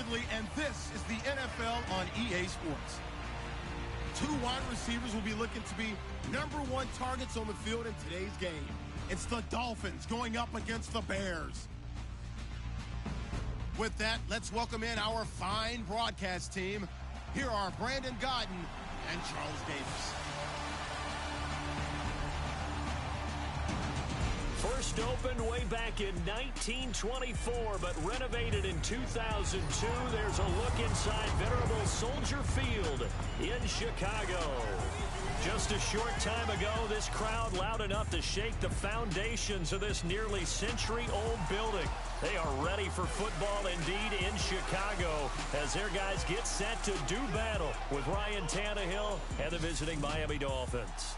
Ridley, and this is the NFL on EA Sports. Two wide receivers will be looking to be #1 targets on the field in today's game. It's the Dolphins going up against the Bears. With that, let's welcome in our fine broadcast team. Here are Brandon Godden and Charles Davis. First opened way back in 1924, but renovated in 2002. There's a look inside venerable Soldier Field in Chicago. Just a short time ago, this crowd loud enough to shake the foundations of this nearly century-old building. They are ready for football indeed in Chicago as their guys get set to do battle with Ryan Tannehill and the visiting Miami Dolphins.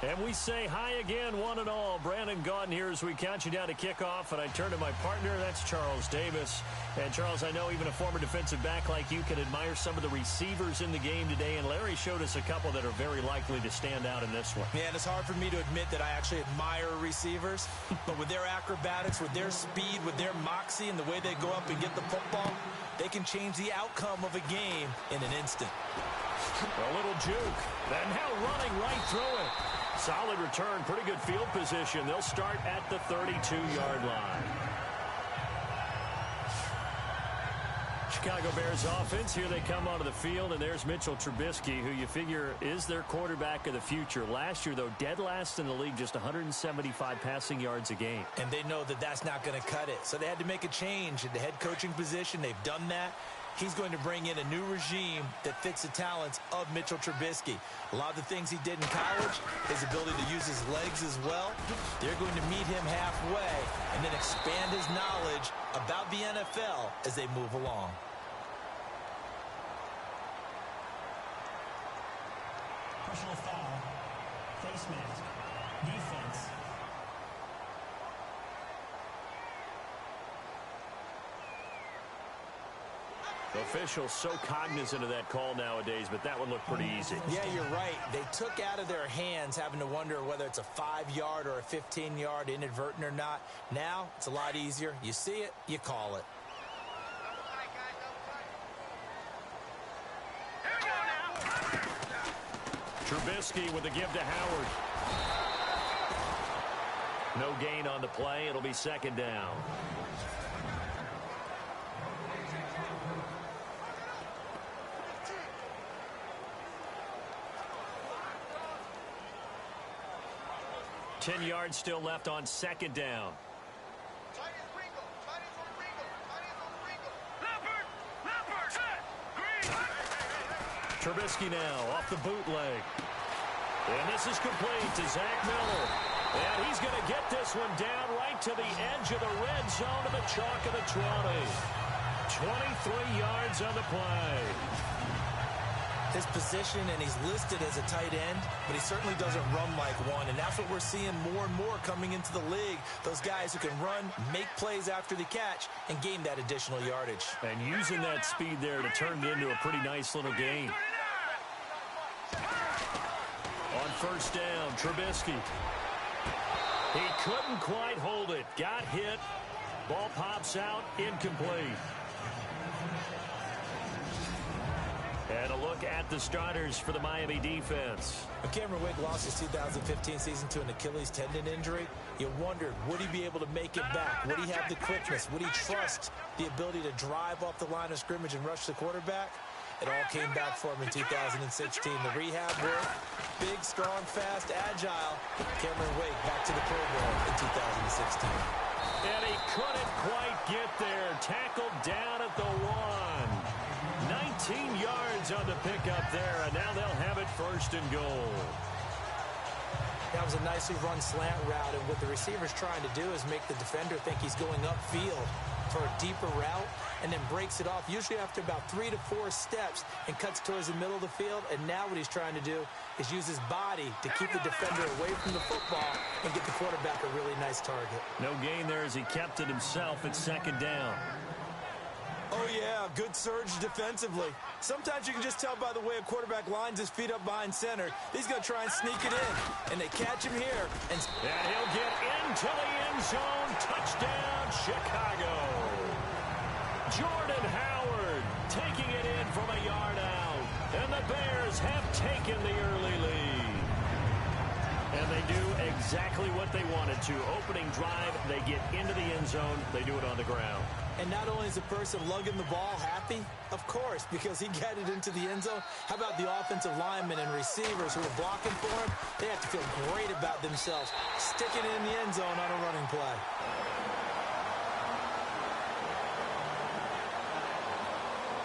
And we say hi again, one and all. Brandon Gaudin here as we count you down to kickoff. And I turn to my partner, that's Charles Davis. And, Charles, I know even a former defensive back like you can admire some of the receivers in the game today. And Larry showed us a couple that are very likely to stand out in this one. Yeah, and it's hard for me to admit that I actually admire receivers. But with their acrobatics, with their speed, with their moxie, and the way they go up and get the football, they can change the outcome of a game in an instant. A little juke. And now running right through it. Solid return, pretty good field position. They'll start at the 32-yard line. Chicago Bears offense, here they come onto the field, and there's Mitchell Trubisky, who you figure is their quarterback of the future. Last year, though, dead last in the league, just 175 passing yards a game. And they know that that's not going to cut it, so they had to make a change in the head coaching position. They've done that. He's going to bring in a new regime that fits the talents of Mitchell Trubisky. A lot of the things he did in college, his ability to use his legs as well, they're going to meet him halfway and then expand his knowledge about the NFL as they move along. Personal foul, face mask, defense. Officials so cognizant of that call nowadays, but that one looked pretty easy. Yeah, you're right. They took out of their hands having to wonder whether it's a 5-yard or a 15-yard, inadvertent or not. Now, it's a lot easier. You see it, you call it. Trubisky with the give to Howard. No gain on the play. It'll be second down. Ten yards still left on second down. Trubisky now off the bootleg. And this is complete to Zach Miller. And he's going to get this one down right to the edge of the red zone to the chalk of the 20. 23 yards on the play. His position, and he's listed as a tight end, but he certainly doesn't run like one, and that's what we're seeing more and more coming into the league. Those guys who can run, make plays after the catch, and gain that additional yardage. And using that speed there to turn it into a pretty nice little game. On first down, Trubisky. He couldn't quite hold it. Got hit. Ball pops out, incomplete. And a look at the starters for the Miami defense. When Cameron Wake lost his 2015 season to an Achilles tendon injury, you wondered, would he be able to make it back? Would he have the quickness? Would he trust the ability to drive off the line of scrimmage and rush the quarterback? It all came back for him in 2016. The rehab work, big, strong, fast, agile. Cameron Wake back to the Pro Bowl in 2016. And he couldn't quite get there. Tackled down at the 1. 19 yards on the pickup there, and now they'll have it first and goal. That was a nicely run slant route, and what the receiver's trying to do is make the defender think he's going upfield for a deeper route, and then breaks it off, usually after about 3 to 4 steps, and cuts towards the middle of the field. And now what he's trying to do is use his body to keep the defender away from the football and get the quarterback a really nice target. No gain there as he kept it himself at second down. Oh, yeah, good surge defensively. Sometimes you can just tell by the way a quarterback lines his feet up behind center. He's going to try and sneak it in, and they catch him here. And he'll get into the end zone. Touchdown, Chicago. Jordan Howard taking it in from a yard out. And the Bears have taken the early lead. And they do exactly what they wanted to. Opening drive, they get into the end zone. They do it on the ground. And not only is the person lugging the ball happy, of course, because he got it into the end zone. How about the offensive linemen and receivers who are blocking for him? They have to feel great about themselves, sticking it in the end zone on a running play.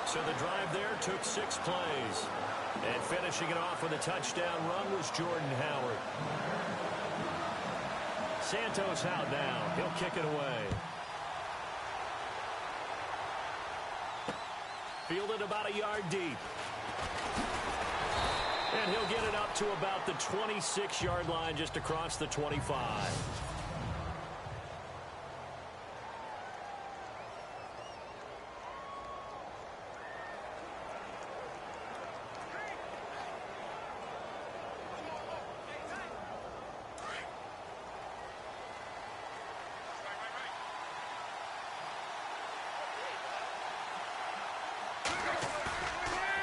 So the drive there took 6 plays. And finishing it off with a touchdown run was Jordan Howard. Santos out now. He'll kick it away. Fielded about a yard deep. And he'll get it up to about the 26-yard line, just across the 25.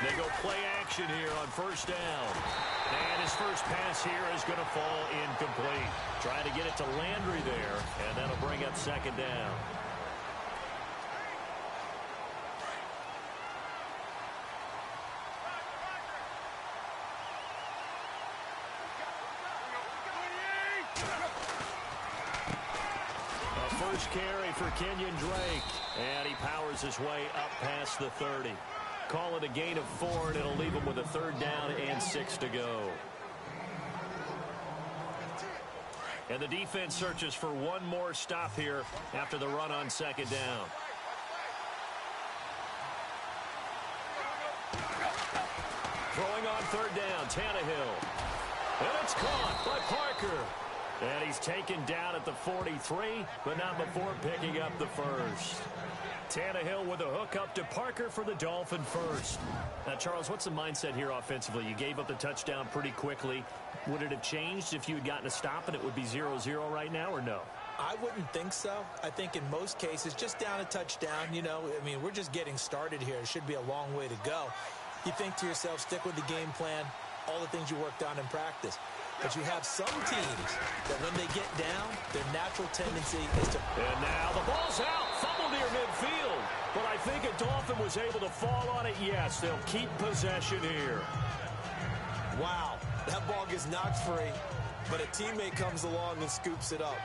They go play action here on first down. And his first pass here is going to fall incomplete. Trying to get it to Landry there, and that'll bring up second down. A first carry for Kenyon Drake, and he powers his way up past the 30. Call it a gain of 4, and it'll leave him with a third down and 6 to go. And the defense searches for one more stop here after the run on second down. Throwing on third down, Tannehill. And it's caught by Parker. And he's taken down at the 43, but not before picking up the first. Tannehill with a hook up to Parker for the Dolphin first. Now, Charles, what's the mindset here offensively? You gave up the touchdown pretty quickly. Would it have changed if you had gotten a stop and it would be 0-0 right now, or no? I wouldn't think so. I think in most cases, just down a touchdown, you know, I mean, we're just getting started here. It should be a long way to go. You think to yourself, stick with the game plan, all the things you worked on in practice. But you have some teams that when they get down, their natural tendency is to... And now the ball's out. Fumble near midfield. But I think a Dolphin was able to fall on it. Yes, they'll keep possession here. Wow, that ball gets knocked free, but a teammate comes along and scoops it up.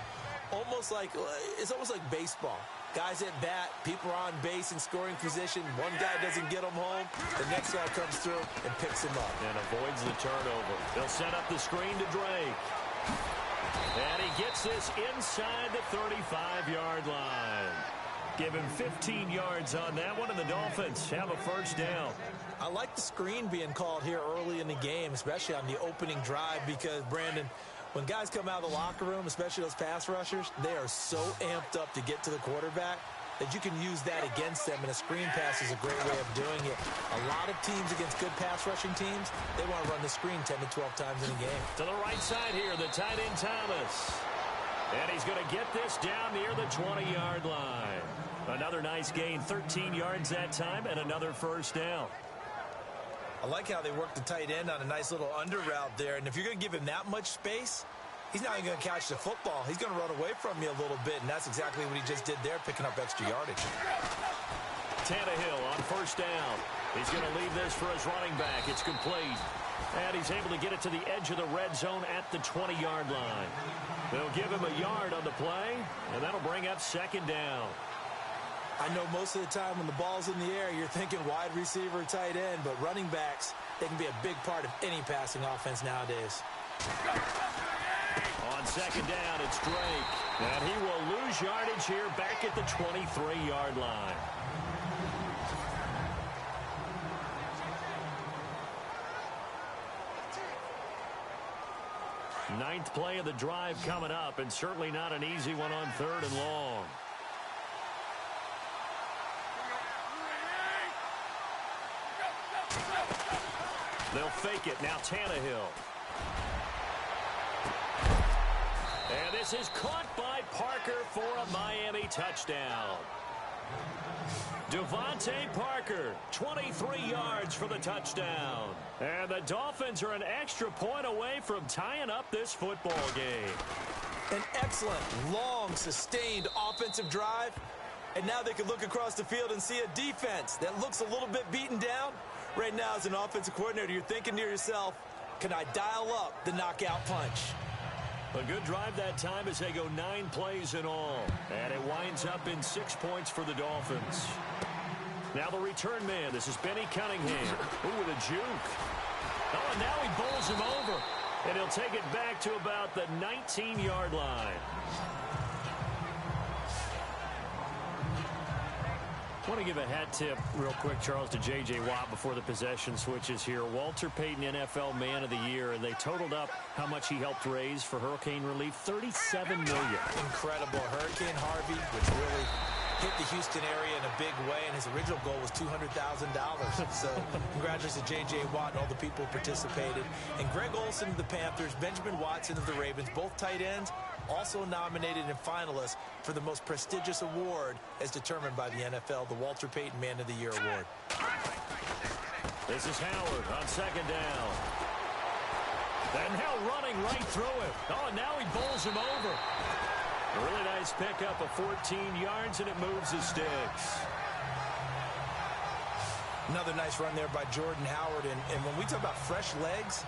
It's almost like baseball. Guys at bat, people are on base in scoring position. One guy doesn't get him home. The next guy comes through and picks him up. And avoids the turnover. They'll set up the screen to Drake. And he gets this inside the 35-yard line. Give him 15 yards on that one, and the Dolphins have a first down. I like the screen being called here early in the game, especially on the opening drive, because, Brandon, when guys come out of the locker room, especially those pass rushers, they are so amped up to get to the quarterback that you can use that against them, and a screen pass is a great way of doing it. A lot of teams against good pass rushing teams, they want to run the screen 10 to 12 times in a game. To the right side here, the tight end Thomas. And he's going to get this down near the 20-yard line. Another nice gain, 13 yards that time, and another first down. I like how they work the tight end on a nice little under route there. And if you're going to give him that much space, he's not even going to catch the football. He's going to run away from you a little bit, and that's exactly what he just did there, picking up extra yardage. Tannehill on first down. He's going to leave this for his running back. It's complete. And he's able to get it to the edge of the red zone at the 20-yard line. They'll give him a yard on the play, and that'll bring up second down. I know most of the time when the ball's in the air, you're thinking wide receiver, tight end, but running backs, they can be a big part of any passing offense nowadays. On second down, it's Drake. And he will lose yardage here back at the 23-yard line. Ninth play of the drive coming up, and certainly not an easy one on third and long. They'll fake it. Now Tannehill. And this is caught by Parker for a Miami touchdown. Devontae Parker, 23 yards for the touchdown. And the Dolphins are an extra point away from tying up this football game. An excellent, long, sustained offensive drive. And now they can look across the field and see a defense that looks a little bit beaten down. Right now, as an offensive coordinator, you're thinking to yourself, can I dial up the knockout punch? A good drive that time as they go 9 plays in all. And it winds up in 6 points for the Dolphins. Now the return man. This is Benny Cunningham. Ooh, with a juke. Oh, and now he bowls him over. And he'll take it back to about the 19-yard line. I want to give a hat tip real quick, Charles, to J.J. Watt before the possession switches here. Walter Payton, NFL Man of the Year, and they totaled up how much he helped raise for hurricane relief, $37 million. Incredible. Hurricane Harvey, which really hit the Houston area in a big way, and his original goal was $200,000. So congratulations to J.J. Watt and all the people who participated. And Greg Olsen of the Panthers, Benjamin Watson of the Ravens, both tight ends, also nominated and finalists for the most prestigious award as determined by the NFL, the Walter Payton Man of the Year Award. This is Howard on second down. And now running right through it. Oh, and now he bowls him over. A really nice pickup of 14 yards, and it moves the sticks. Another nice run there by Jordan Howard. And when we talk about fresh legs,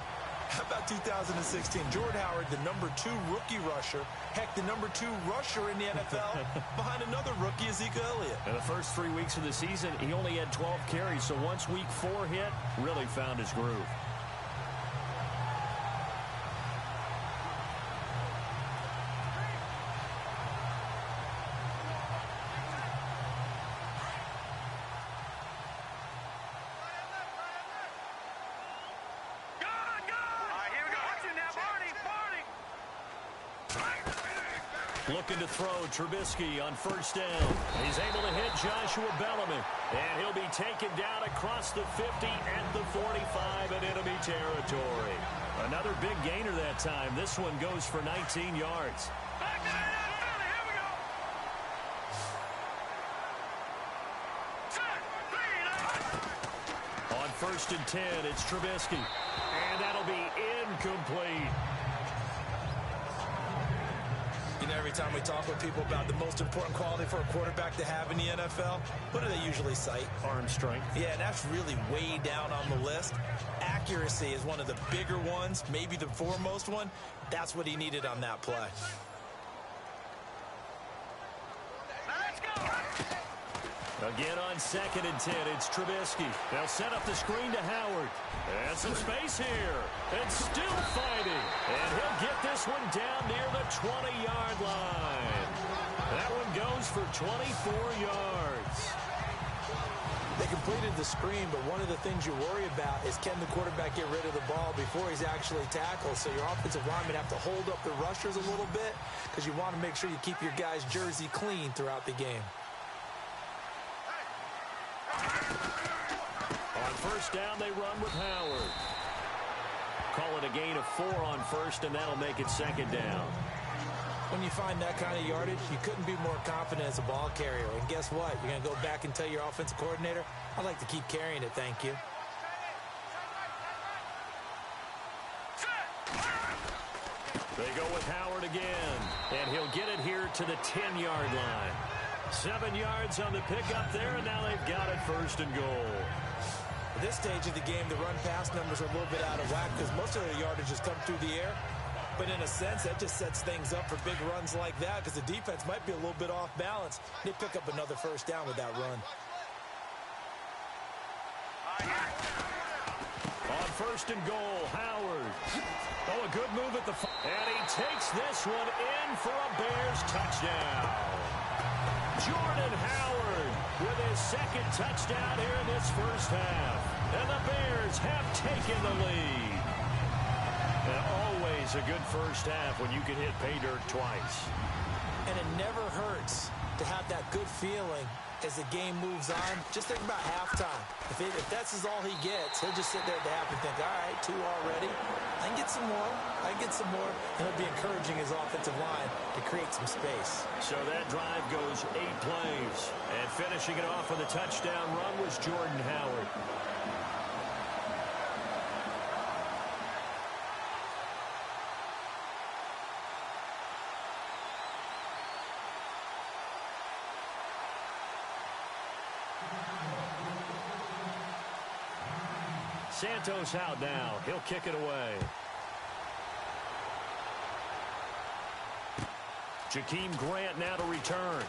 how about 2016? Jordan Howard, the #2 rookie rusher. Heck, the #2 rusher in the NFL behind another rookie, Ezekiel Elliott. In the first 3 weeks of the season, he only had 12 carries. So once week 4 hit, really found his groove. Looking to throw Trubisky on first down. He's able to hit Joshua Bellamy. And he'll be taken down across the 50 at the 45 in enemy territory. Another big gainer that time. This one goes for 19 yards. On first and 10, it's Trubisky. And that'll be incomplete. You know, every time we talk with people about the most important quality for a quarterback to have in the NFL, what do they usually cite? Arm strength. Yeah, and that's really way down on the list. Accuracy is one of the bigger ones, maybe the foremost one. That's what he needed on that play. Again on second and 10, it's Trubisky. They'll set up the screen to Howard. And some space here. And still fighting. And he'll get this one down near the 20-yard line. That one goes for 24 yards. They completed the screen, but one of the things you worry about is can the quarterback get rid of the ball before he's actually tackled? So your offensive linemen have to hold up the rushers a little bit because you want to make sure you keep your guy's jersey clean throughout the game. On first down, they run with Howard. Call it a gain of 4 on first, and that'll make it second down. When you find that kind of yardage, you couldn't be more confident as a ball carrier. And guess what? You're going to go back and tell your offensive coordinator, I'd like to keep carrying it, thank you. They go with Howard again, and he'll get it here to the 10-yard line. 7 yards on the pickup there, and now they've got it first and goal. At this stage of the game, the run-pass numbers are a little bit out of whack because most of their yardage has come through the air. But in a sense, that just sets things up for big runs like that because the defense might be a little bit off balance. They pick up another first down with that run. On first and goal, Howard. Oh, a good move at the... And he takes this one in for a Bears touchdown. Jordan Howard with his second touchdown here in this first half. And the Bears have taken the lead. And always a good first half when you can hit pay dirt twice. And it never hurts to have that good feeling as the game moves on. Just think about halftime. If that's all he gets, he'll just sit there at the half and think, all right, 2 already. I can get some more. And it'll be encouraging his offensive line to create some space. So that drive goes 8 plays. And finishing it off with a touchdown run was Jordan Howard. Santos out now. He'll kick it away. Jakeem Grant now to return.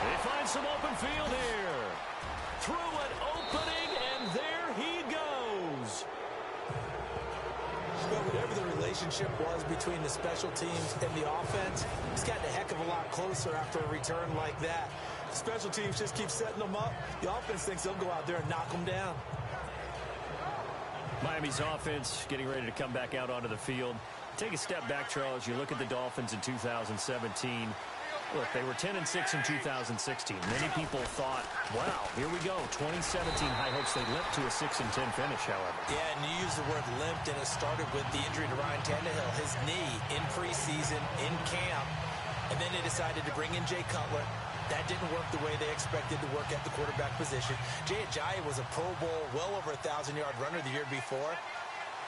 They find some open field here. Through an opening, and there he goes. Well, whatever the relationship was between the special teams and the offense, it's gotten a heck of a lot closer after a return like that. The special teams just keep setting them up. The offense thinks they'll go out there and knock them down. Miami's offense getting ready to come back out onto the field. Take a step back, Charles. You look at the Dolphins in 2017. Look, they were 10-6 in 2016. Many people thought, wow, here we go. 2017 high hopes. They limped to a 6-10 finish, however. Yeah, and you use the word limped, and it started with the injury to Ryan Tannehill, his knee in preseason, in camp, and then they decided to bring in Jay Cutler. That didn't work the way they expected to work at the quarterback position. Jay Ajayi was a Pro Bowl, well over 1,000-yard runner the year before.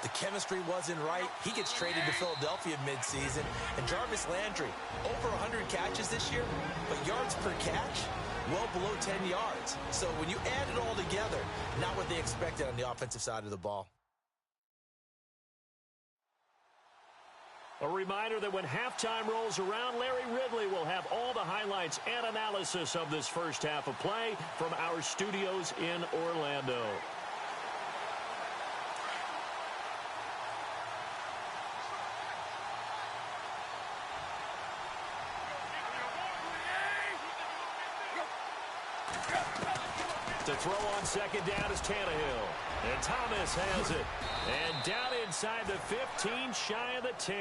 The chemistry wasn't right. He gets traded to Philadelphia midseason. And Jarvis Landry, over 100 catches this year, but yards per catch, well below 10 yards. So when you add it all together, not what they expected on the offensive side of the ball. A reminder that when halftime rolls around, Larry Ridley will have all the highlights and analysis of this first half of play from our studios in Orlando. To throw on second down is Tannehill. And Thomas has it. And down inside the 15, shy of the 10.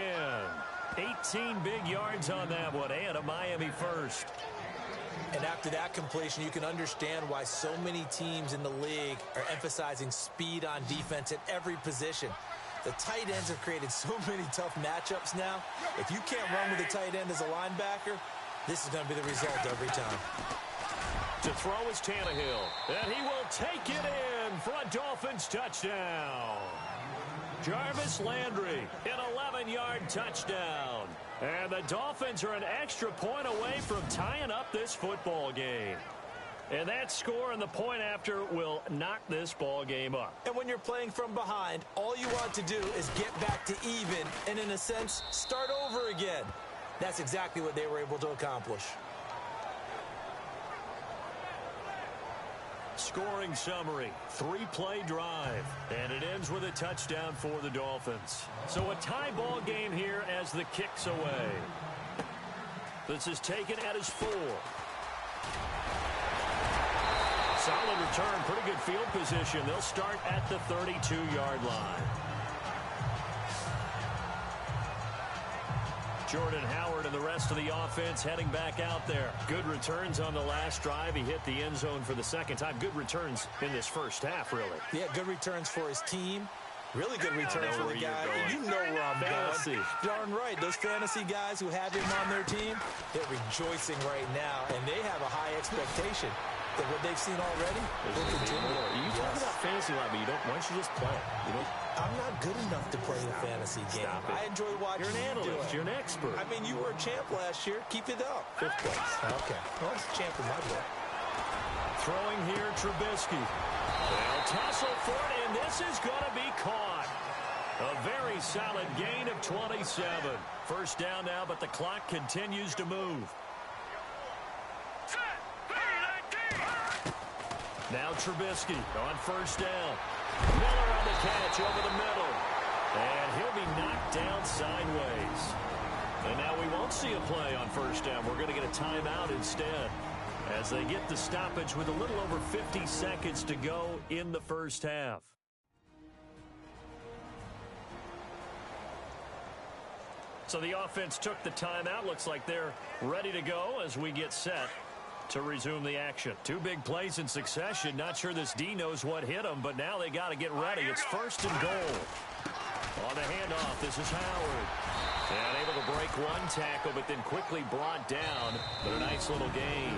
18 big yards on that one, and a Miami first. And after that completion, you can understand why so many teams in the league are emphasizing speed on defense at every position. The tight ends have created so many tough matchups now. If you can't run with a tight end as a linebacker, this is going to be the result every time. To throw is Tannehill, and he will take it in for a Dolphins touchdown. Jarvis Landry, an 11-yard touchdown. And the Dolphins are an extra point away from tying up this football game. And that score and the point after will knock this ball game up. And when you're playing from behind, all you want to do is get back to even and, in a sense, start over again. That's exactly what they were able to accomplish. Scoring summary, 3-play drive, and it ends with a touchdown for the Dolphins. So a tie ball game here as the kick's away. This is taken at his 4. Solid return, pretty good field position. They'll start at the 32-yard line. Jordan Howard and the rest of the offense heading back out there. Good returns on the last drive. He hit the end zone for the second time. Good returns in this first half, really. Yeah, good returns for his team. Really good returns for the guy. You know where I'm going. Darn right. Those fantasy guys who have him on their team, they're rejoicing right now, and they have a high expectation that what they've seen already will continue. You talk about fantasy a lot, but you don't. Why don't you just play it? You know? I'm not good enough to play the fantasy game. I enjoy watching. You're an analyst. You're an expert. I mean, you were a champ last year. Keep it up. 5th place. Okay. Well, it's a champ in my book. Throwing here, Trubisky. They'll tussle for it, and this is going to be caught. A very solid gain of 27. First down now, but the clock continues to move. Now Trubisky on first down. Miller on the catch over the middle. And he'll be knocked down sideways. And now we won't see a play on first down. We're going to get a timeout instead as they get the stoppage with a little over 50 seconds to go in the first half. So the offense took the timeout. Looks like they're ready to go as we get set to resume the action. Two big plays in succession. Not sure this D knows what hit him, but now they got to get ready. It's 1st and goal. On the handoff, this is Howard. And able to break one tackle, but then quickly brought down. But a nice little gain.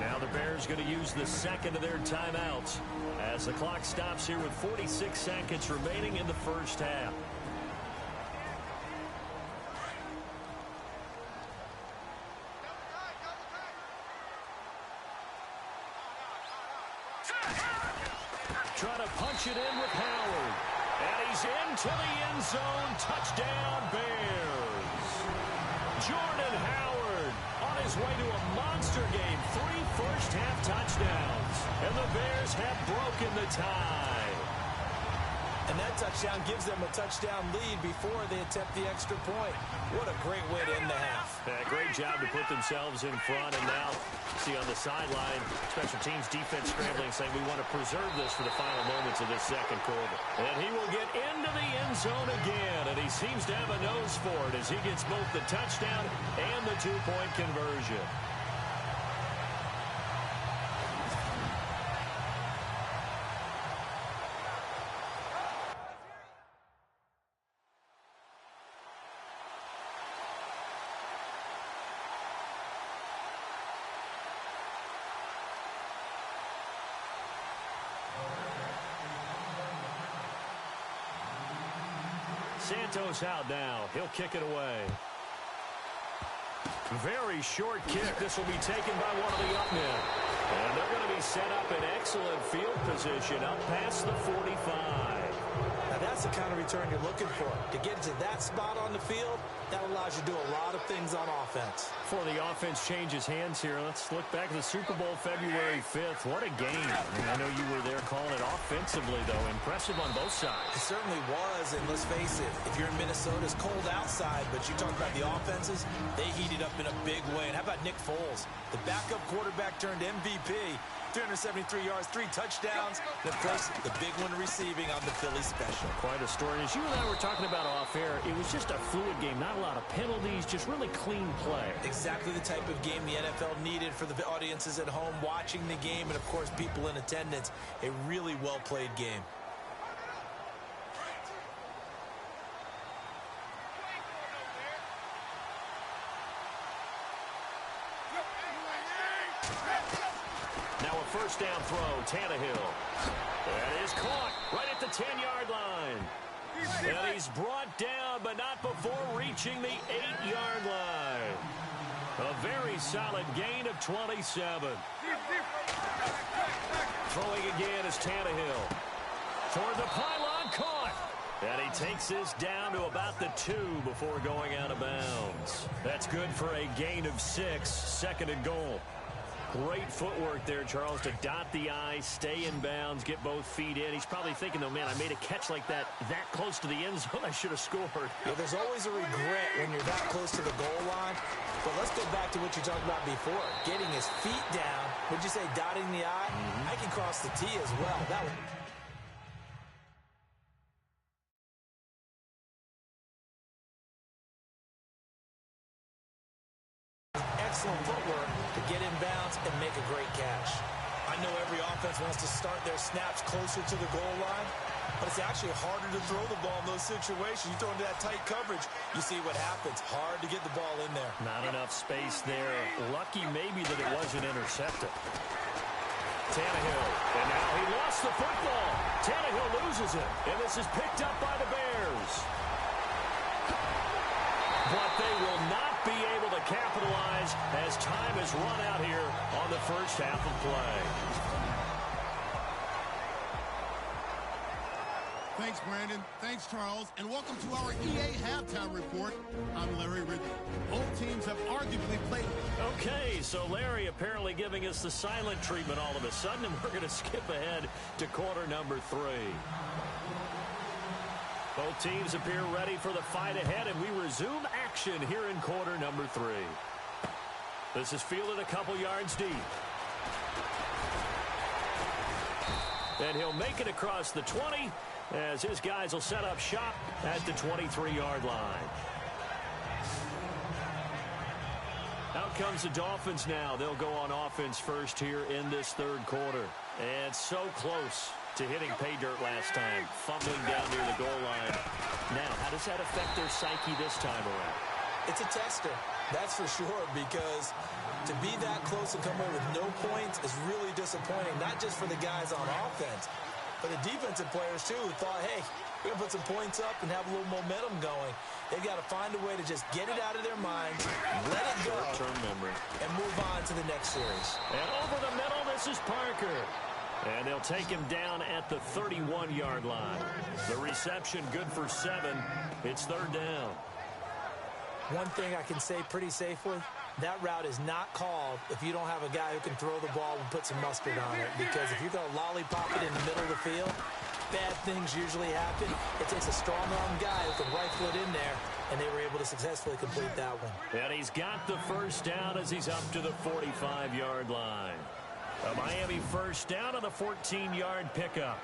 Now the Bears going to use the second of their timeouts as the clock stops here with 46 seconds remaining in the first half. Trying to punch it in with Howard. And he's into the end zone. Touchdown, Bears. Jordan Howard on his way to a monster game. 3 first-half touchdowns. And the Bears have broken the tie. And that touchdown gives them a touchdown lead before they attempt the extra point. What a great way to end the half. Yeah, great job to put themselves in front. And now, see on the sideline, special teams defense scrambling, saying we want to preserve this for the final moments of this second quarter. And he will get into the end zone again. And he seems to have a nose for it as he gets both the touchdown and the two-point conversion. Santos out now. He'll kick it away. Very short kick. This will be taken by one of the up men. And they're going to be set up in excellent field position up past the 45. Now that's the kind of return you're looking for. To get to that spot on the field, that allows you to do a lot of things on offense. Before the offense changes hands here, let's look back at the Super Bowl February 5th. What a game. I know you were there calling it offensively, though. Impressive on both sides. It certainly was, and let's face it, if you're in Minnesota, it's cold outside, but you talk about the offenses, they heated up in a big way. And how about Nick Foles, the backup quarterback turned MVP, 373 yards, 3 touchdowns, and of course, the big one receiving on the Philly special. Quite a story. As you and I were talking about off air, it was just a fluid game, not a lot of penalties, just really clean play. Exactly the type of game the NFL needed for the audiences at home watching the game, and of course, people in attendance. A really well-played game. Now a first down throw, Tannehill. That is caught right at the 10-yard line. And he's brought down, but not before reaching the 8-yard line. A very solid gain of 27. Throwing again is Tannehill. Toward the pylon, caught. And he takes this down to about the 2 before going out of bounds. That's good for a gain of 6, 2nd and goal. Great footwork there, Charles, to dot the I, stay in bounds, get both feet in. He's probably thinking, though, man, I made a catch like that close to the end zone. I should have scored. Yeah, there's always a regret when you're that close to the goal line. But let's go back to what you talked about before. Getting his feet down. Would you say dotting the I? I can cross the T as well. That would... excellent footwork to get in bounds and make a great catch. I know every offense wants to start their snaps closer to the goal line, but it's actually harder to throw the ball in those situations. You throw into that tight coverage, you see what happens. Hard to get the ball in there. Not enough space there. Lucky maybe that it wasn't intercepted. Tannehill, and now he lost the football. Tannehill loses it, and this is picked up by the Bears. But they will not be able to capitalize as time has run out here on the first half of play. Thanks, Brandon. Thanks, Charles. And welcome to our EA Halftime Report. I'm Larry Ridley. Both teams have arguably played. Okay, so Larry apparently giving us the silent treatment all of a sudden, and we're going to skip ahead to quarter number 3. Both teams appear ready for the fight ahead, and we resume action here in quarter number 3. This is fielded a couple yards deep. And he'll make it across the 20 as his guys will set up shop at the 23-yard line. Out comes the Dolphins now. They'll go on offense first here in this third quarter. And so close to hitting pay dirt last time, fumbling down near the goal line. Now, how does that affect their psyche this time around? It's a tester, that's for sure, because to be that close and come away with no points is really disappointing, not just for the guys on offense, but the defensive players, too, who thought, hey, we're going to put some points up and have a little momentum going. They've got to find a way to just get it out of their minds, let it go, short-term memory, and move on to the next series. And over the middle, this is Parker. And they'll take him down at the 31-yard line. The reception good for 7. It's third down. One thing I can say pretty safely, that route is not called if you don't have a guy who can throw the ball and put some mustard on it. Because if you're going to lollipop it in the middle of the field, bad things usually happen. It takes a strong-arm guy who can rifle it in there, and they were able to successfully complete that one. And he's got the first down as he's up to the 45-yard line. A Miami first down on the 14-yard pickup.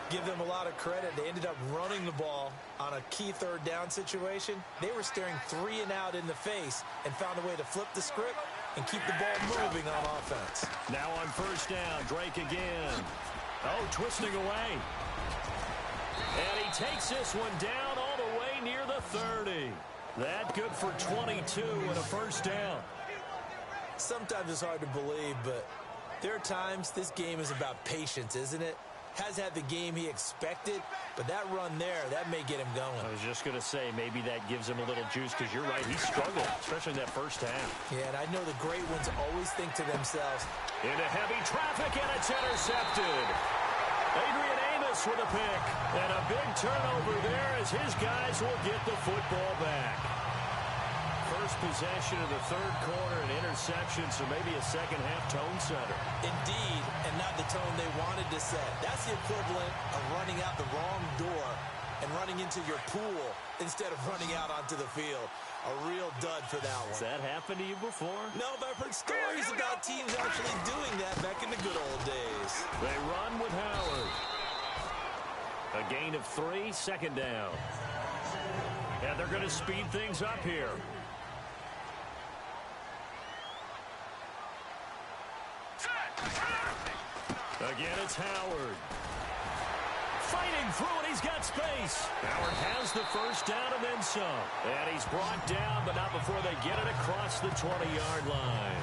Give them a lot of credit. They ended up running the ball on a key third down situation. They were staring 3 and out in the face and found a way to flip the script and keep the ball moving on offense. Now on first down, Drake again. Oh, twisting away. And he takes this one down all the way near the 30. That good for 22 and a first down. Sometimes it's hard to believe, but there are times this game is about patience, isn't it? Has had the game he expected, but that run there, that may get him going. I was just going to say, maybe that gives him a little juice, because you're right, he struggled, especially in that first half. Yeah, and I know the great ones always think to themselves, into heavy traffic, and it's intercepted. Adrian Amos with a pick, and a big turnover there as his guys will get the football back. First possession of the third quarter, an interception, so maybe a second-half tone setter. Indeed, and not the tone they wanted to set. That's the equivalent of running out the wrong door and running into your pool instead of running out onto the field. A real dud for that one. Has that happened to you before? No, but I've heard stories about teams actually doing that back in the good old days. They run with Howard. A gain of 3, second down. And they're going to speed things up here. Again, it's Howard. Fighting through it, he's got space. Howard has the first down and then some. And he's brought down, but not before they get it across the 20-yard line.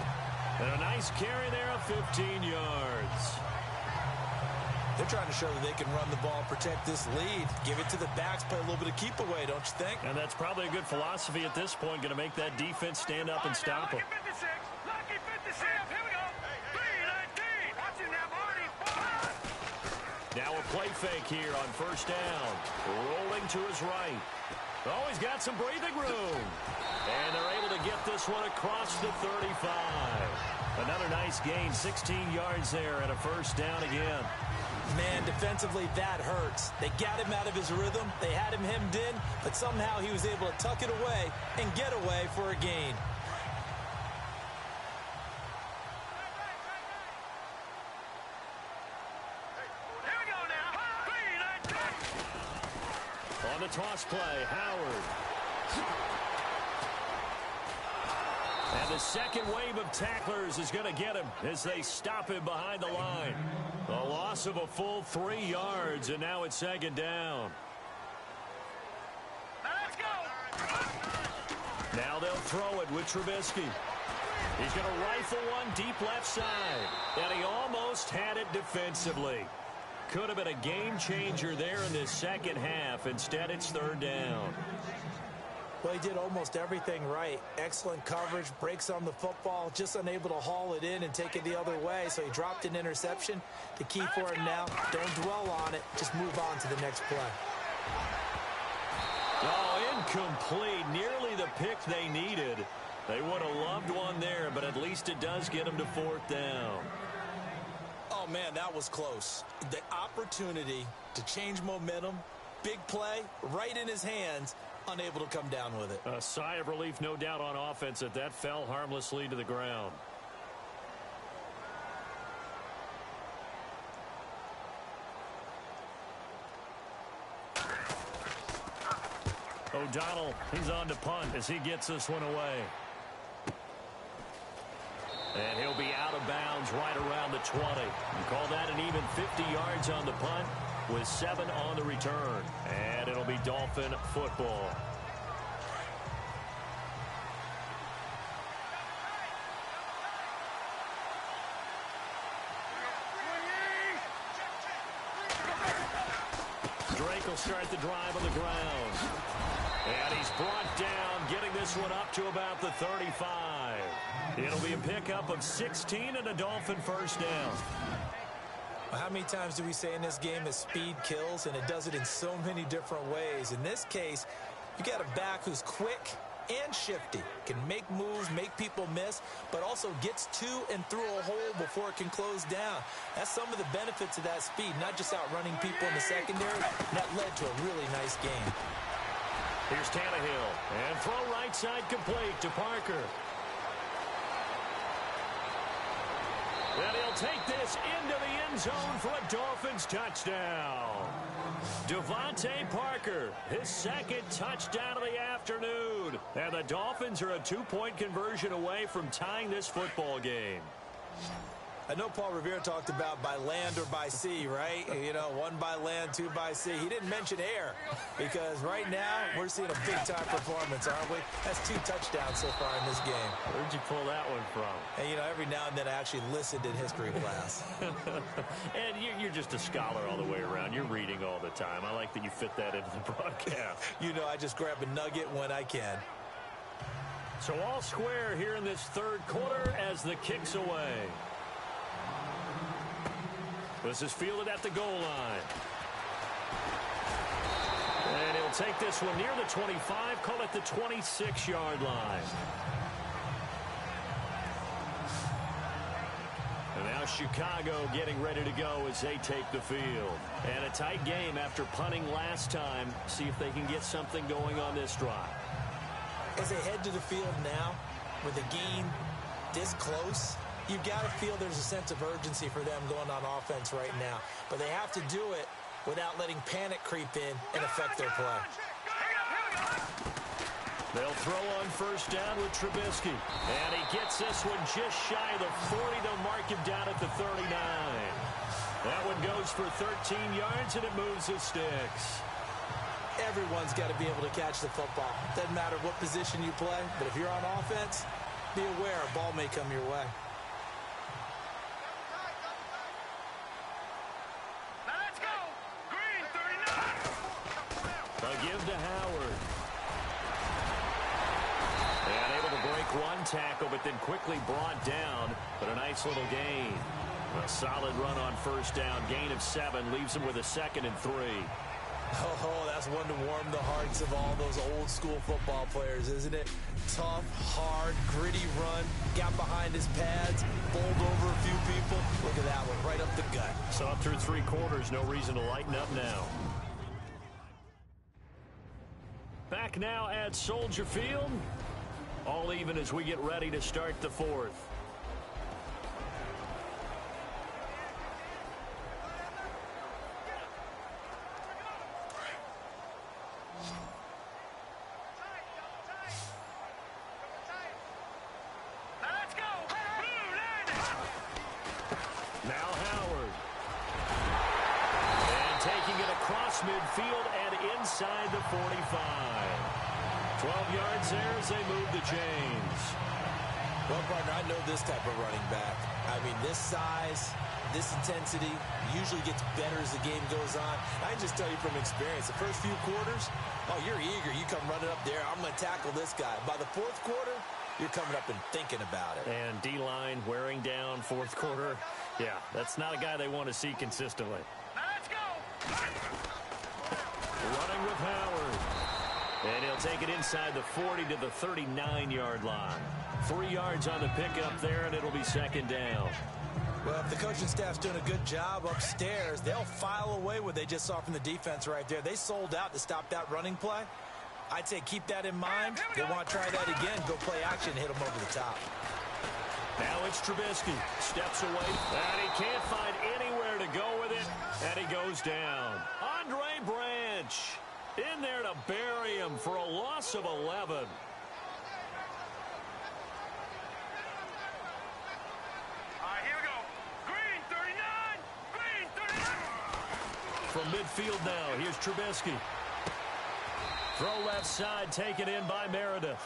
And a nice carry there of 15 yards. They're trying to show that they can run the ball, protect this lead, give it to the backs, play a little bit of keep away, don't you think? And that's probably a good philosophy at this point, going to make that defense stand up and stop them. Lucky 56, here we go. 3-19. Watching that Marty. Now a play fake here on first down. Rolling to his right. Oh, he's got some breathing room. And they're able to get this one across the 35. Another nice gain, 16 yards there and a first down again. Man, defensively, that hurts. They got him out of his rhythm. They had him hemmed in, but somehow he was able to tuck it away and get away for a gain. Here we go now. 3-19. On the toss play, Howard. And the second wave of tacklers is going to get him as they stop him behind the line. A loss of a full 3 yards, and now it's second down. Let's go. Now they'll throw it with Trubisky. He's going to rifle one deep left side. And he almost had it defensively. Could have been a game changer there in this second half. Instead, it's third down. Well, he did almost everything right. Excellent coverage, breaks on the football, just unable to haul it in and take it the other way. So he dropped an interception. The key for him now, don't dwell on it. Just move on to the next play. Oh, incomplete. Nearly the pick they needed. They would have loved one there, but at least it does get them to fourth down. Oh, man, that was close. The opportunity to change momentum, big play, right in his hands, unable to come down with it. A sigh of relief, no doubt, on offense that that fell harmlessly to the ground. O'Donnell, he's on to punt as he gets this one away. And he'll be out of bounds right around the 20. You call that an even 50 yards on the punt with 7 on the return. And it'll be Dolphin football. Drake will start the drive on the ground. And he's brought down, getting this one up to about the 35. It'll be a pickup of 16 and a Dolphin first down. Well, how many times do we say in this game that speed kills, and it does it in so many different ways? In this case, you got a back who's quick and shifty, can make moves, make people miss, but also gets to and through a hole before it can close down. That's some of the benefits of that speed, not just outrunning people in the secondary. That led to a really nice game. Here's Tannehill, and throw right side complete to Parker. And he'll take this into the end zone for a Dolphins touchdown. Devontae Parker, his second touchdown of the afternoon. And the Dolphins are a 2-point conversion away from tying this football game. I know Paul Revere talked about by land or by sea, right? You know, 1 by land, 2 by sea. He didn't mention air because right now we're seeing a big-time performance, aren't we? That's 2 touchdowns so far in this game. Where'd you pull that one from? And, you know, every now and then I actually listened in history class. And you're just a scholar all the way around. You're reading all the time. I like that you fit that into the broadcast. You know, I just grab a nugget when I can. So all square here in this third quarter as the kick's away. This is fielded at the goal line. And he'll take this one near the 25, call it the 26-yard line. And now Chicago getting ready to go as they take the field. And a tight game after punting last time. See if they can get something going on this drive. As they head to the field now, with the game this close, you've got to feel there's a sense of urgency for them going on offense right now. But they have to do it without letting panic creep in and affect their play. They'll throw on first down with Trubisky. And he gets this one just shy of the 40. They'll mark him down at the 39. That one goes for 13 yards, and it moves the sticks. Everyone's got to be able to catch the football. Doesn't matter what position you play, but if you're on offense, be aware a ball may come your way. Now let's go. Green 39. A give to Howard. And able to break one tackle, but then quickly brought down. But a nice little gain. A solid run on first down. Gain of 7 leaves him with a 2nd and 3. Oh, that's one to warm the hearts of all those old school football players, isn't it? Tough, hard, gritty run. Got behind his pads, bowled over a few people. Look at that one, right up the gut. So up through 3 quarters, no reason to lighten up now. Back now at Soldier Field. All even as we get ready to start the 4th. Midfield and inside the 45. 12 yards there as they move the chains. Well, partner, I know this type of running back. I mean, this size, this intensity usually gets better as the game goes on. I can just tell you from experience, the first few quarters, oh, you're eager. You come running up there, I'm going to tackle this guy. By the 4th quarter, you're coming up and thinking about it. And D-line wearing down 4th quarter. Yeah, that's not a guy they want to see consistently. Now let's go. Running with Howard. And he'll take it inside the 40 to the 39-yard line. 3 yards on the pickup there, and it'll be 2nd down. Well, if the coaching staff's doing a good job upstairs, they'll file away what they just saw from the defense right there. They sold out to stop that running play. I'd say keep that in mind. They want to try that again, go play action, hit them over the top. Now it's Trubisky. Steps away, and he can't find anywhere to go with it, and he goes down. Andre Branch in there to bury him for a loss of 11. from midfield now. Here's Trubisky. Throw left side, taken in by Meredith.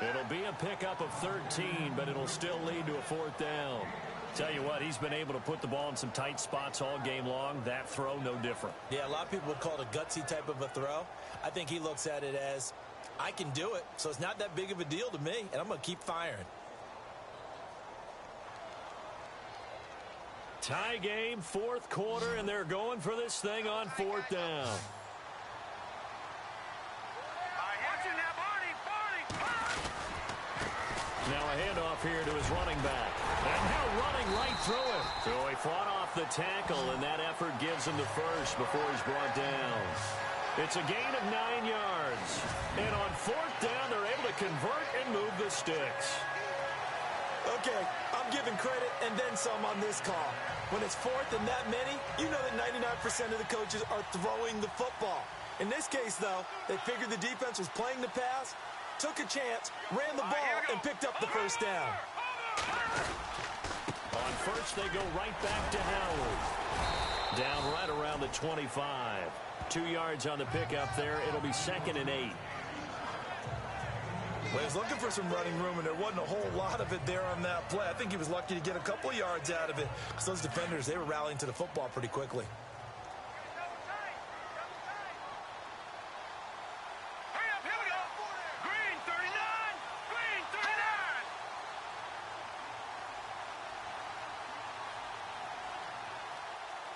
It'll be a pickup of 13, but it'll still lead to a 4th down. Tell you what, he's been able to put the ball in some tight spots all game long. That throw, no different. Yeah, a lot of people would call it a gutsy type of a throw. I think he looks at it as, I can do it, so it's not that big of a deal to me, and I'm going to keep firing. Tie game, 4th quarter, and they're going for this thing on 4th down. Now a handoff here to his running back. And now running right through it. So he fought off the tackle, and that effort gives him the first before he's brought down. It's a gain of 9 yards. And on 4th down, they're able to convert and move the sticks. Okay, I'm giving credit and then some on this call. When it's 4th and that many, you know that 99% of the coaches are throwing the football. In this case, though, they figured the defense was playing the pass, took a chance, ran the ball, and picked up the first down. On first, they go right back to Howard. Down right around the 25. 2 yards on the pickup there. It'll be 2nd and 8. Well, he was looking for some running room, and there wasn't a whole lot of it there on that play. I think he was lucky to get a couple of yards out of it, because those defenders, they were rallying to the football pretty quickly.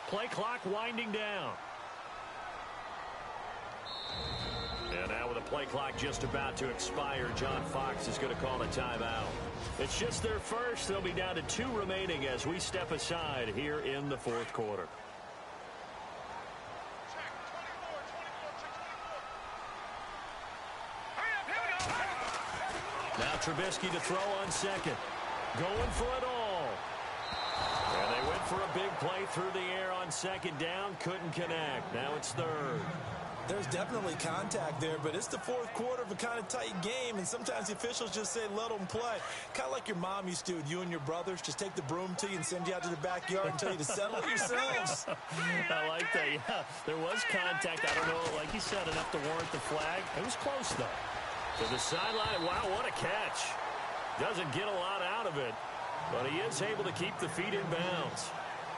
Play clock winding down. And now with the play clock just about to expire, John Fox is going to call a timeout. It's just their first. They'll be down to 2 remaining as we step aside here in the 4th quarter. Now Trubisky to throw on 2nd. Going for it all. And they went for a big play through the air on 2nd down. Couldn't connect. Now it's 3rd. There's definitely contact there, but it's the 4th quarter of a kind of tight game, and sometimes the officials just say, let them play. Kind of like your mom used to with you and your brothers. Just take the broom to you and send you out to the backyard and tell you to settle it yourselves. I like that, yeah. There was contact. I don't know, like you said, enough to warrant the flag. It was close, though. To the sideline. Wow, what a catch. Doesn't get a lot out of it, but he is able to keep the feet in bounds.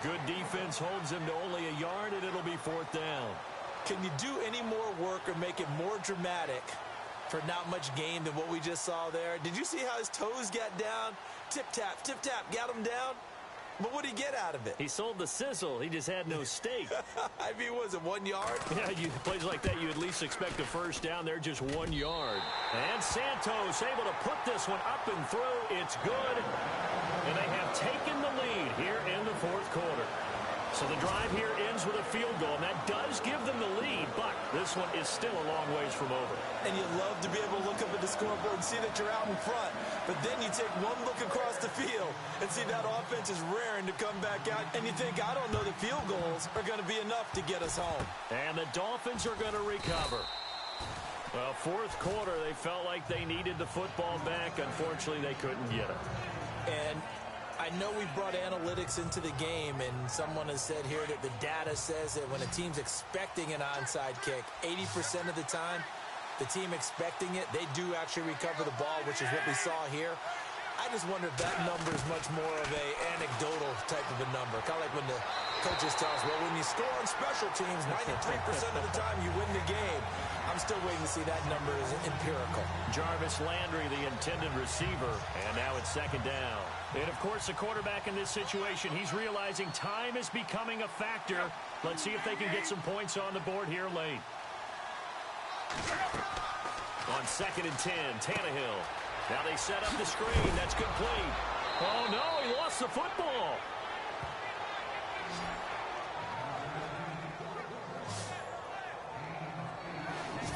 Good defense holds him to only a yard, and it'll be 4th down. Can you do any more work or make it more dramatic for not much gain than what we just saw there? Did you see how his toes got down? Tip-tap, got him down. But what did he get out of it? He sold the sizzle. He just had no steak. I mean, was it 1 yard? Yeah, plays like that, you at least expect a first down. They're just 1 yard. And Santos able to put this one up and through. It's good. And they have taken the lead here in the 4th quarter. So the drive here ends with a field goal, and that does give them the lead, but this one is still a long ways from over. And you love to be able to look up at the scoreboard and see that you're out in front, but then you take one look across the field and see that offense is raring to come back out, and you think, I don't know, the field goals are going to be enough to get us home. And the Dolphins are going to recover. Well, 4th quarter, they felt like they needed the football back. Unfortunately, they couldn't get it. And I know we brought analytics into the game, and someone has said here that the data says that when a team's expecting an onside kick, 80% of the time, the team expecting it, they do actually recover the ball, which is what we saw here. I just wonder if that number is much more of a anecdotal type of a number. Kind of like when the coaches tell us, well, when you score on special teams, 93% of the time you win the game. I'm still waiting to see that number is empirical. Jarvis Landry, the intended receiver, and now it's 2nd down. And, of course, the quarterback in this situation, he's realizing time is becoming a factor. Let's see if they can get some points on the board here late. On 2nd and 10, Tannehill. Now they set up the screen. That's complete. Oh, no, he lost the football.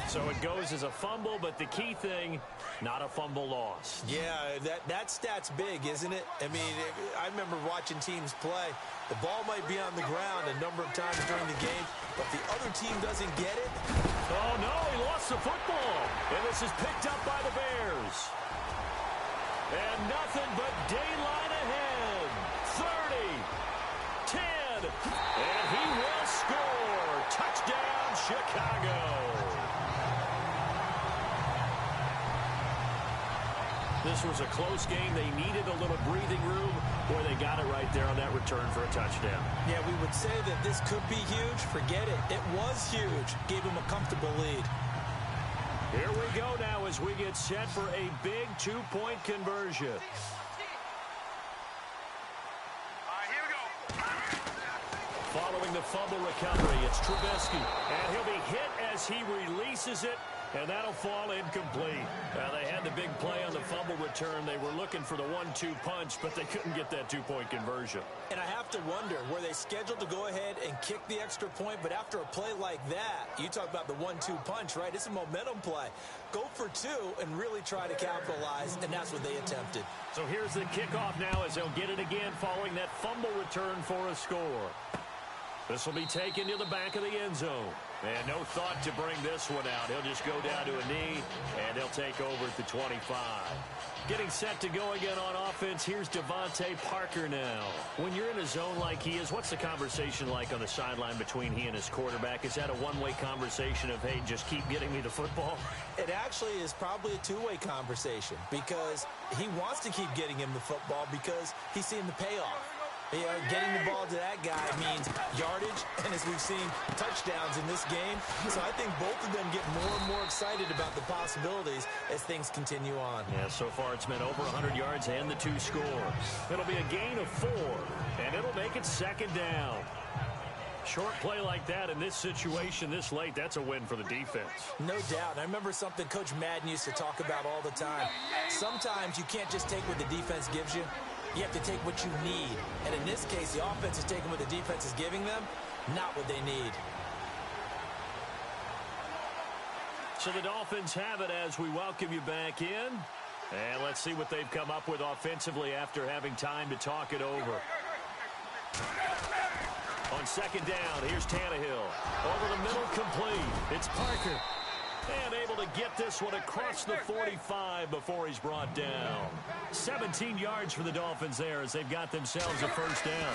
So it goes as a fumble, but the key thing, not a fumble loss. Yeah, that stat's big, isn't it? I mean, I remember watching teams play. The ball might be on the ground a number of times during the game, but the other team doesn't get it. Oh, no, he lost the football. And this is picked up by the Bears. And nothing but daylight ahead. 30, 10, and he will score. Touchdown, Chicago. This was a close game. They needed a little breathing room. Boy, they got it right there on that return for a touchdown. Yeah, we would say that this could be huge. Forget it. It was huge. Gave him a comfortable lead. Here we go now as we get set for a big two-point conversion. Following the fumble recovery, it's Trubisky. And he'll be hit as he releases it. And that'll fall incomplete. They had the big play on the fumble return. They were looking for the 1-2 punch, but they couldn't get that two-point conversion. And I have to wonder, were they scheduled to go ahead and kick the extra point? But after a play like that, you talk about the 1-2 punch, right? It's a momentum play. Go for two and really try to capitalize, and that's what they attempted. So here's the kickoff now as they'll get it again following that fumble return for a score. This will be taken to the back of the end zone. And no thought to bring this one out. He'll just go down to a knee, and he'll take over at the 25. Getting set to go again on offense, here's Devontae Parker now. When you're in a zone like he is, what's the conversation like on the sideline between he and his quarterback? Is that a one-way conversation of, hey, just keep getting me the football? It actually is probably a two-way conversation because he wants to keep getting him the football because he's seeing the payoff. Getting the ball to that guy means yardage, and as we've seen, touchdowns in this game. So I think both of them get more and more excited about the possibilities as things continue on. Yeah, so far it's been over 100 yards and the 2 scores. It'll be a gain of 4, and it'll make it second down. Short play like that in this situation this late, that's a win for the defense. No doubt. I remember something Coach Madden used to talk about all the time. Sometimes you can't just take what the defense gives you. You have to take what you need. And in this case, the offense is taking what the defense is giving them, not what they need. So the Dolphins have it as we welcome you back in. And let's see what they've come up with offensively after having time to talk it over. On second down, here's Tannehill. Over the middle, complete. It's Parker. And able to get this one across the 45 before he's brought down. 17 yards for the Dolphins there as they've got themselves a first down.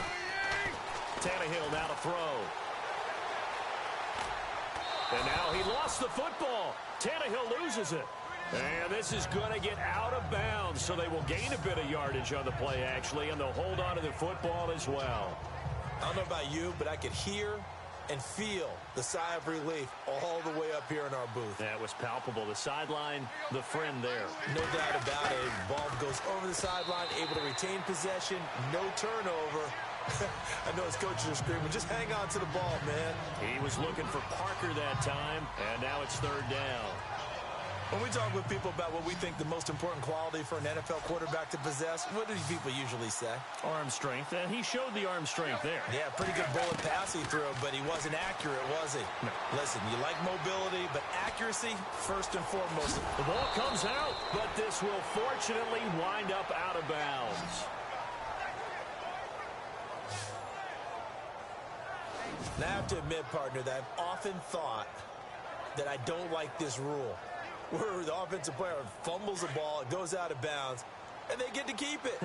Tannehill now to throw. And now he lost the football. Tannehill loses it. And this is going to get out of bounds, so they will gain a bit of yardage on the play, actually, and they'll hold on to the football as well. I don't know about you, but I could hear and feel the sigh of relief all the way up here in our booth. That was palpable. The sideline, the friend there. No doubt about it. Ball goes over the sideline, able to retain possession, no turnover. I know his coaches are screaming, just hang on to the ball, man. He was looking for Parker that time, and now it's third down. When we talk with people about what we think the most important quality for an NFL quarterback to possess, what do people usually say? Arm strength, and he showed the arm strength there. Yeah, pretty good bullet pass he threw, but he wasn't accurate, was he? No. Listen, you like mobility, but accuracy, first and foremost. The ball comes out, but this will fortunately wind up out of bounds. Now, I have to admit, partner, that I've often thought that I don't like this rule, where the offensive player fumbles the ball, it goes out of bounds, and they get to keep it.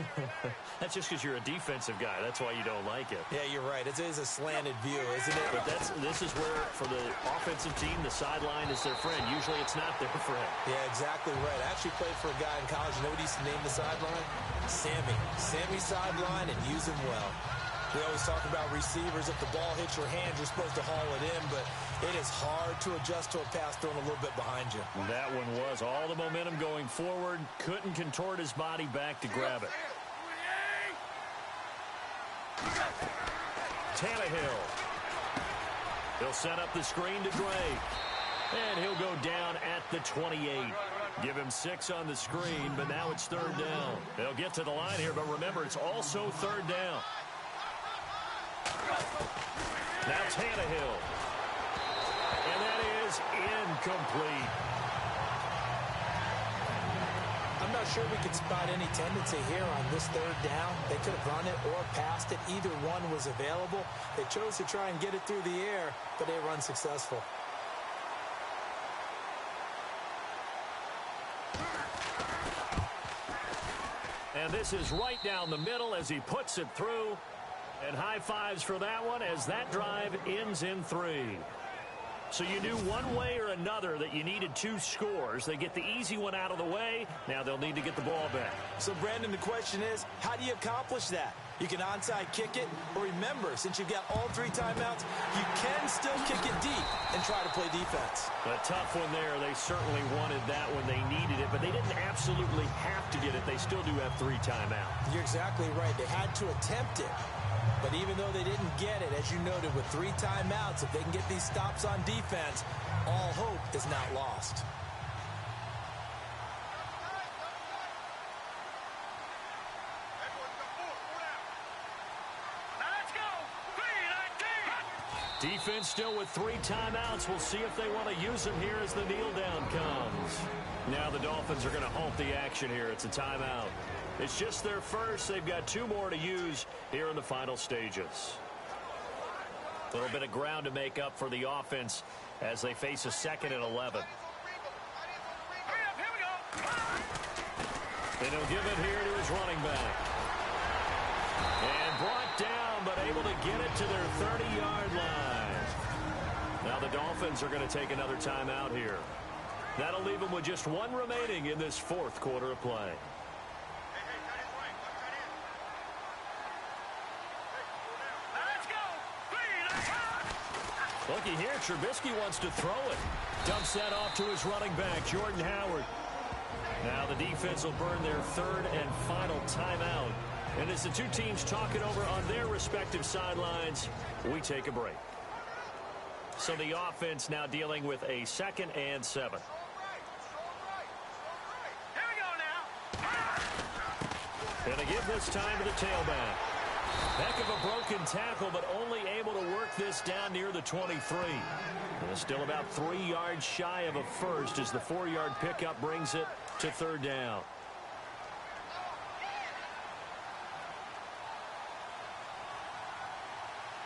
That's just because you're a defensive guy. That's why you don't like it. Yeah, you're right. It is a slanted view, isn't it? But this is where, for the offensive team, the sideline is their friend. Usually it's not their friend. Yeah, exactly right. I actually played for a guy in college. You know what he used to name the sideline? Sammy. Sammy sideline, and use him well. We always talk about receivers. If the ball hits your hand, you're supposed to haul it in, but it is hard to adjust to a pass thrown a little bit behind you. That one was all the momentum going forward. Couldn't contort his body back to grab it. Tannehill. He'll set up the screen to Drake. And he'll go down at the 28. Give him 6 on the screen, but now it's third down. They'll get to the line here, but remember, it's also third down. Now Tannehill. And that is incomplete. I'm not sure we could spot any tendency here on this third down. They could have run it or passed it. Either one was available. They chose to try and get it through the air, but they were unsuccessful. And this is right down the middle as he puts it through. And high fives for that one as that drive ends in 3. So you knew one way or another that you needed 2 scores. They get the easy one out of the way. Now they'll need to get the ball back. So, Brandon, the question is, how do you accomplish that? You can onside kick it, or remember, since you've got all 3 timeouts, you can still kick it deep and try to play defense. A tough one there. They certainly wanted that when they needed it, but they didn't absolutely have to get it. They still do have 3 timeouts. You're exactly right. They had to attempt it. But even though they didn't get it, as you noted, with 3 timeouts, if they can get these stops on defense, all hope is not lost. Let's go. 3-19. Defense still with 3 timeouts. We'll see if they want to use them here as the kneel down comes. Now the Dolphins are going to halt the action here. It's a timeout. It's just their first. They've got 2 more to use here in the final stages. A little bit of ground to make up for the offense as they face a 2nd and 11. Hurry up, here we go. And he'll give it here to his running back. And brought down, but able to get it to their 30-yard line. Now the Dolphins are going to take another timeout here. That'll leave them with just 1 remaining in this 4th quarter of play. Looky here, Trubisky wants to throw it. Dumps that off to his running back, Jordan Howard. Now the defense will burn their 3rd and final timeout. And as the 2 teams talk it over on their respective sidelines, we take a break. So the offense now dealing with a 2nd and 7. Here we go now. And a give this time to the tailback. Heck of a broken tackle, but only able to work this down near the 23. And still about 3 yards shy of a first as the 4-yard pickup brings it to 3rd down.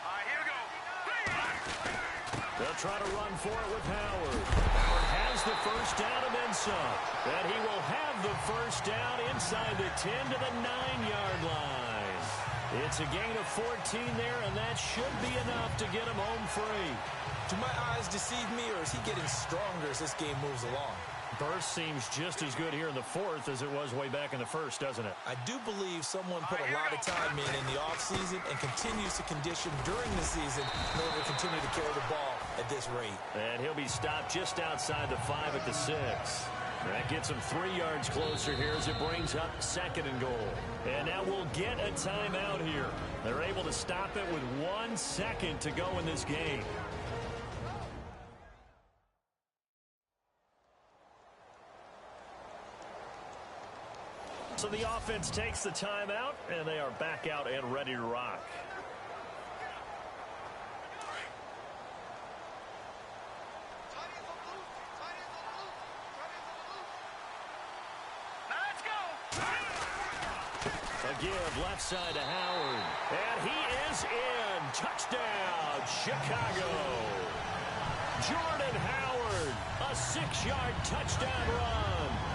All right, here we go. They'll try to run for it with Howard. Howard has the first down and then some. And he will have the first down inside the 10 to the 9-yard line. It's a gain of 14 there, and that should be enough to get him home free. Do my eyes deceive me, or is he getting stronger as this game moves along? Burst seems just as good here in the 4th as it was way back in the 1st, doesn't it? I do believe someone put a lot of time in the offseason and continues to condition during the season in order to continue to carry the ball at this rate. And he'll be stopped just outside the 5 at the 6. That gets him 3 yards closer here as it brings up 2nd and goal. And now we'll get a timeout here. They're able to stop it with 1 second to go in this game. So the offense takes the timeout, and they are back out and ready to rock. Let's go. A give left side to Howard. And he is in. Touchdown, Chicago. Jordan Howard, a 6-yard touchdown run.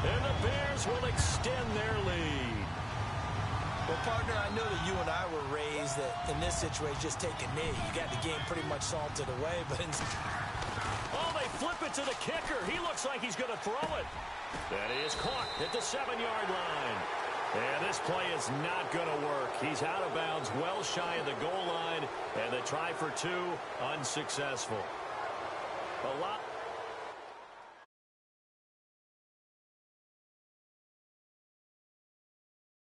And the Bears will extend their lead. Well, partner, I know that you and I were raised that in this situation, just take a knee. You got the game pretty much salted away, but Oh, they flip it to the kicker. He looks like he's going to throw it. That is caught at the 7-yard line. And this play is not going to work. He's out of bounds, well shy of the goal line, and the try for 2 unsuccessful. A lot